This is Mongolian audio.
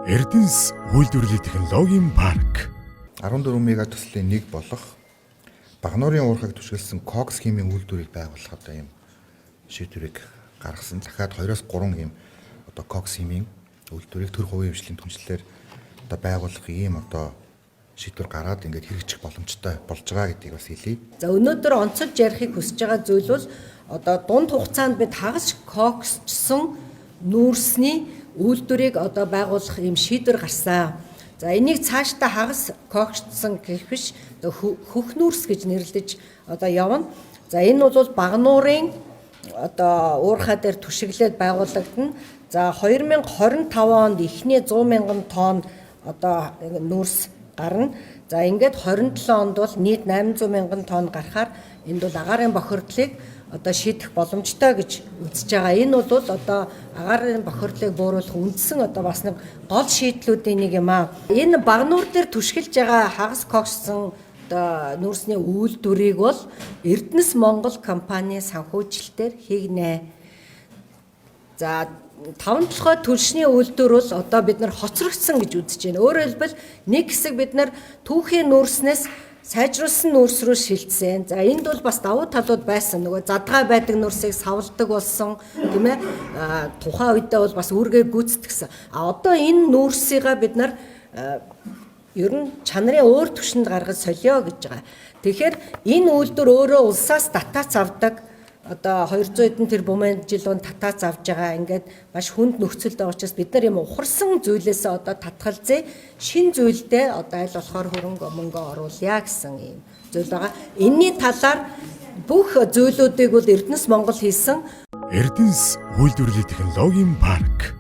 Эрдэнэс үйлдвэрлэлийн технологийн парк 14 мега төслийн нэг болох Багнуурын уурхайг түшгэлсэн кокс химийн үйлдвэрийг байгуулах ийм шийдвэрийг гаргасан. Дахиад 2-3 ийм кокс химийн үйлдвэрийг төр хувийн хвшлийн түншлэлээр байгуулах ийм шийдвэр гараад ингээд хэрэгжих боломжтой болж байгаа гэдгийг бас хэлье. За өнөөдөр онцолж ярихыг хүсэж байгаа зүйл бол дунд хугацаанд бид хагас коксчсон нүүрсний үйлдвэрийг байгуулах ийм шийдвэр гарсан. За энийг цаашдаа хагас коксчсон гэх биш хөх нүүрс гэж нэрлэж явна. За энэ бол Багнуурын уурхай дээр түшиглээд байгуулагдана. За 2025 онд эхний 100 мянган тонн нүүрс гарна. За ингээд 27 онд бол нийт 800 мянган тонн гарахаар энд бол агаарын бохирдлыг шийдэх боломжтой гэж үзэж байгаа. Энэ бол агаарын бохирдлыг бууруулах үндсэн бас нэг гол шийдлүүдийн нэг юм аа. Энэ Багнуур дээр түшгэлж байгаа хагас кокссон нүүрсний үйлдвэрийг бол Эрдэнэс Монгол компани санхүүжилтээр хийгнэ. За 5 толгой түлшний үйлдвэр бол бид нар хоцрогдсон гэж үзэж байна. Өөрөөр хэлбэл нэг хэсэг бид нар түүхийн нүүрснээс сайжруулсан нүүрс рүү шилжсэн. За энд бол бас давуу талууд байсан. Нөгөө задгай байдаг нүүрсийг савладаг болсон, тийм ээ. Тухайн үедээ бол бас үүргээ гүйцэтгсэн. Одоо энэ нүүрсийг бид нар ер нь чанарын өөр түвшинд гаргаж солио гэж байгаа. Тэгэхээр энэ үйлдвэр өөрөө улсаас татаац авдаг. 200 эдэн тэрбумын жилийн татаац авж байгаа. Ингээд маш хүнд нөхцөлд байгаа учраас бид нар юм ухарсан зүйлээсээ татгалзээ шин зүйлдээ аль болохоор хөрөнгө мөнгө оруулъя гэсэн юм зүйл байгаа. Энийний талаар бүх зүйлүүдийг бол Эрдэнэс Монгол хийсэн. Эрдэнэс үйлдвэрлэлийн технологийн парк